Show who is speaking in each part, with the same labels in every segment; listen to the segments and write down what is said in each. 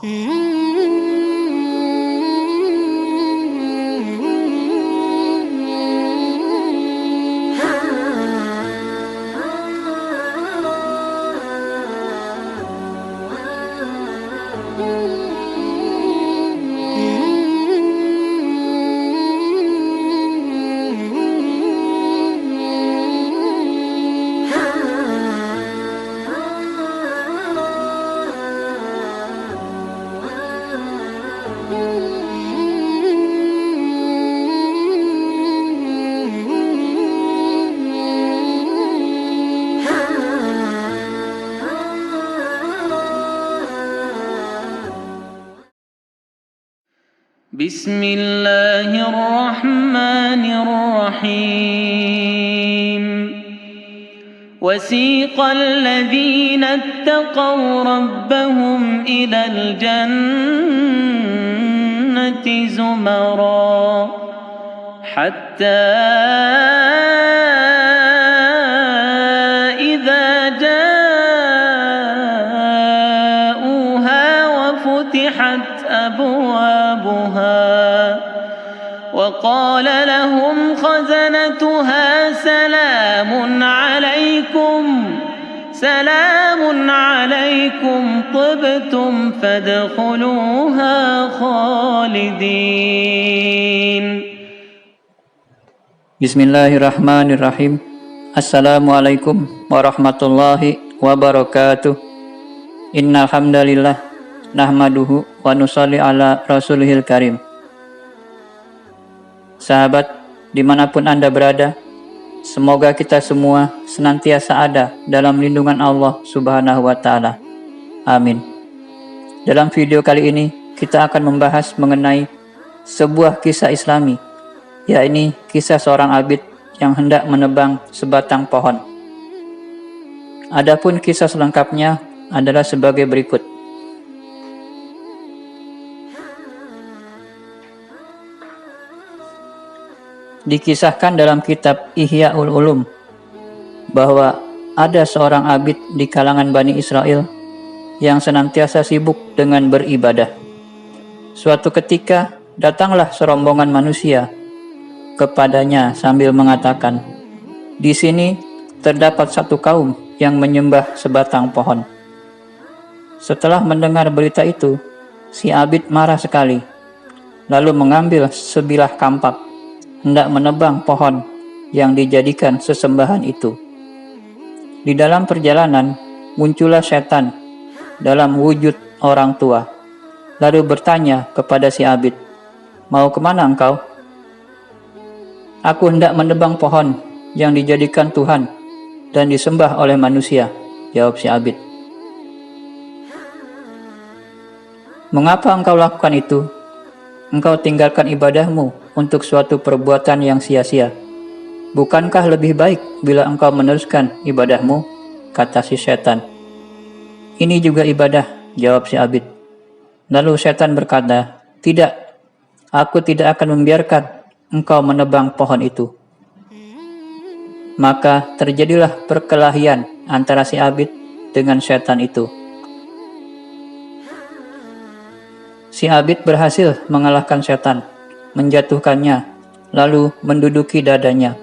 Speaker 1: بسم الله الرحمن الرحيم وسيق الذين اتقوا ربهم إلى الجنة زمرا حتى إذا جاءوها وفتحت أبوابها وقال لهم خزنتها سلام عليكم طبتم فادخلوها خالدين.
Speaker 2: Bismillahirrahmanirrahim. Assalamualaikum warahmatullahi wabarakatuh. Innal hamdalillah nahmaduhu wa nusalli ala rasulihil karim. Sahabat, dimanapun Anda berada, semoga kita semua senantiasa ada dalam lindungan Allah Subhanahu wa Ta'ala. Amin. Dalam video kali ini, kita akan membahas mengenai sebuah kisah Islami, yakni kisah seorang abid yang hendak menebang sebatang pohon. Adapun kisah selengkapnya adalah sebagai berikut. Dikisahkan dalam kitab Ihya'ul Ulum bahwa ada seorang abid di kalangan Bani Israel yang senantiasa sibuk dengan beribadah. Suatu ketika datanglah serombongan manusia kepadanya sambil mengatakan, "Di sini terdapat satu kaum yang menyembah sebatang pohon." Setelah mendengar berita itu, si abid marah sekali, lalu mengambil sebilah kampak hendak menebang pohon yang dijadikan sesembahan itu. Di dalam perjalanan muncullah setan dalam wujud orang tua, lalu bertanya kepada si abid, "Mau kemana engkau?" "Aku hendak menebang pohon yang dijadikan Tuhan dan disembah oleh manusia," jawab si abid. "Mengapa engkau lakukan itu? Engkau tinggalkan ibadahmu untuk suatu perbuatan yang sia-sia. Bukankah lebih baik bila engkau meneruskan ibadahmu?" kata si setan. "Ini juga ibadah," jawab si abid. Lalu setan berkata, "Tidak, aku tidak akan membiarkan engkau menebang pohon itu." Maka terjadilah perkelahian antara si abid dengan setan itu. Si abid berhasil mengalahkan setan, menjatuhkannya, lalu menduduki dadanya.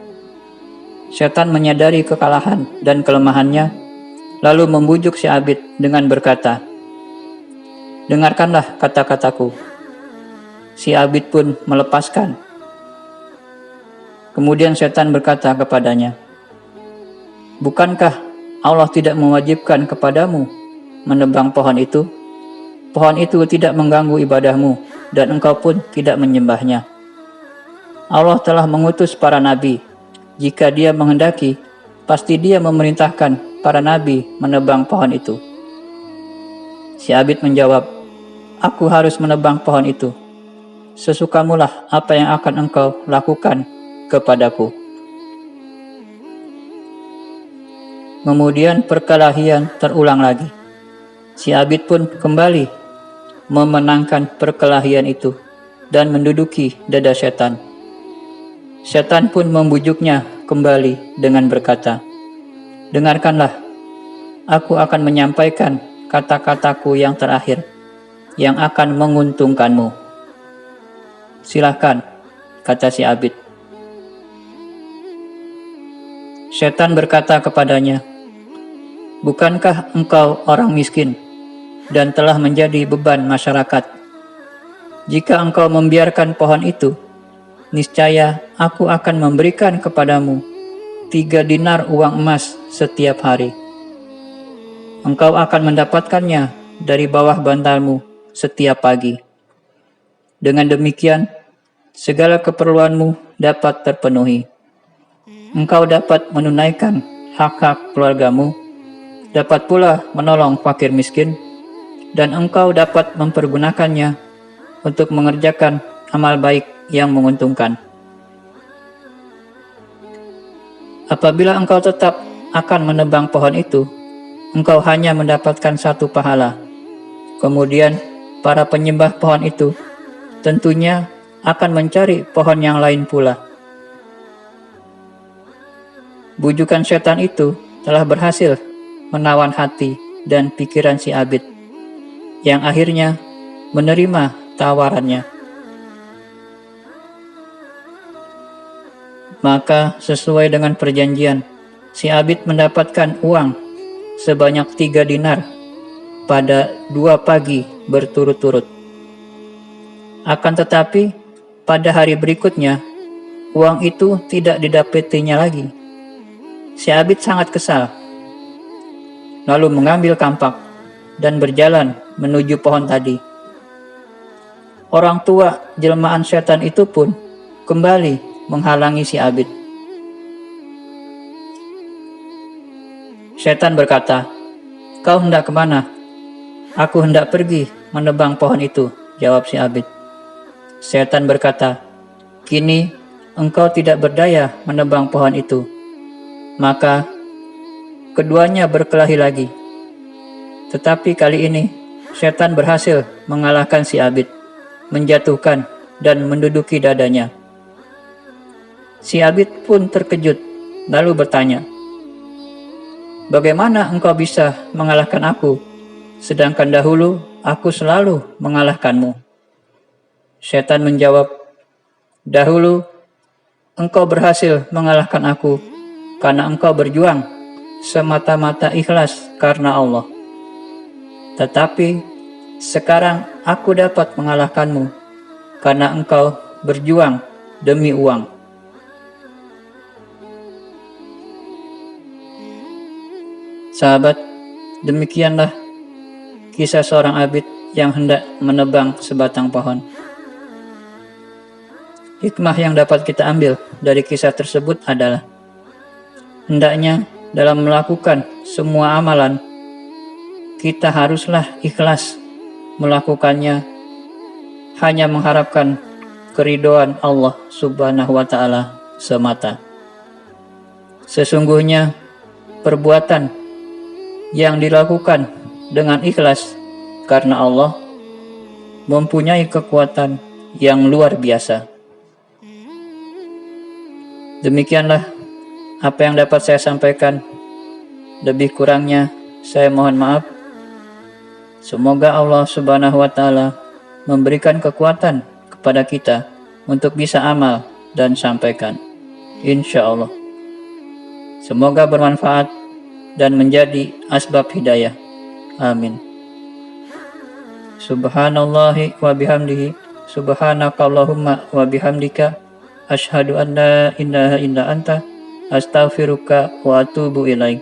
Speaker 2: Setan menyadari kekalahan dan kelemahannya, lalu membujuk si abid dengan berkata, "Dengarkanlah kata-kataku." Si abid pun melepaskan. Kemudian setan berkata kepadanya, "Bukankah Allah tidak mewajibkan kepadamu menebang pohon itu? Pohon itu tidak mengganggu ibadahmu, dan engkau pun tidak menyembahnya. Allah telah mengutus para nabi. Jika Dia menghendaki, pasti Dia memerintahkan para nabi menebang pohon itu." Si abid menjawab, "Aku harus menebang pohon itu. Sesukamulah apa yang akan engkau lakukan kepadaku." Kemudian perkelahian terulang lagi. Si abid pun kembali memenangkan perkelahian itu dan menduduki dada setan. Setan pun membujuknya kembali dengan berkata, "Dengarkanlah, aku akan menyampaikan kata-kataku yang terakhir. yang akan menguntungkanmu. Silakan, kata si abid. Setan berkata kepadanya, bukankah engkau orang miskin dan telah menjadi beban masyarakat? Jika engkau membiarkan pohon itu, niscaya aku akan memberikan kepadamu 3 dinar uang emas setiap hari. Engkau akan mendapatkannya dari bawah bantalmu setiap pagi. Dengan demikian, segala keperluanmu dapat terpenuhi. Engkau dapat menunaikan hak-hak keluargamu, dapat pula menolong fakir miskin, dan engkau dapat mempergunakannya untuk mengerjakan amal baik yang menguntungkan. Apabila engkau tetap akan menebang pohon itu, engkau hanya mendapatkan 1 pahala. Kemudian, para penyembah pohon itu tentunya akan mencari pohon yang lain pula. Bujukan setan itu telah berhasil menawan hati dan pikiran si abid, yang akhirnya menerima tawarannya. Maka sesuai dengan perjanjian, si abid mendapatkan uang sebanyak 3 dinar pada 2 pagi berturut-turut. Akan tetapi, pada hari berikutnya, uang itu tidak didapatinya lagi. Si abid sangat kesal, lalu mengambil kampak dan berjalan menuju pohon tadi. Orang tua jelmaan setan itu pun kembali menghalangi si abid. Setan berkata, kau hendak kemana? Aku hendak pergi menebang pohon itu, jawab si abid. Setan berkata, kini engkau tidak berdaya menebang pohon itu. Maka keduanya berkelahi lagi. Tetapi kali ini setan berhasil mengalahkan si abid, menjatuhkan dan menduduki dadanya. Si abid pun terkejut, lalu bertanya, bagaimana engkau bisa mengalahkan aku, sedangkan dahulu aku selalu mengalahkanmu? Setan menjawab, dahulu engkau berhasil mengalahkan aku karena engkau berjuang semata-mata ikhlas karena Allah. Tetapi sekarang aku dapat mengalahkanmu karena engkau berjuang demi uang. Sahabat, demikianlah kisah seorang abid yang hendak menebang sebatang pohon. Hikmah yang dapat kita ambil dari kisah tersebut adalah, hendaknya dalam melakukan semua amalan, kita haruslah ikhlas melakukannya, hanya mengharapkan keridhaan Allah Subhanahu wa Ta'ala semata. Sesungguhnya perbuatan yang dilakukan dengan ikhlas karena Allah mempunyai kekuatan yang luar biasa. Demikianlah apa yang dapat saya sampaikan. Lebih kurangnya saya mohon maaf. Semoga Allah Subhanahu wa Ta'ala memberikan kekuatan kepada kita untuk bisa amal dan sampaikan, insya Allah. Semoga bermanfaat dan menjadi asbab hidayah. Amin. Subhanallahi wa bihamdihi, subhanakallahumma wa bihamdika, asyhadu an la ilaha illa anta, astaghfiruka wa atubu ilaik.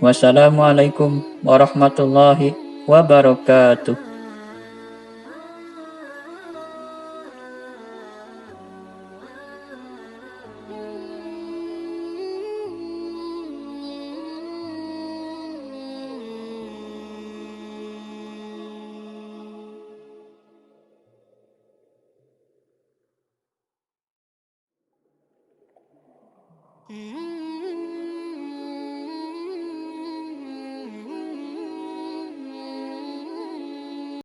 Speaker 2: Wassalamualaikum warahmatullahi wabarakatuh.
Speaker 3: Mm-hmm.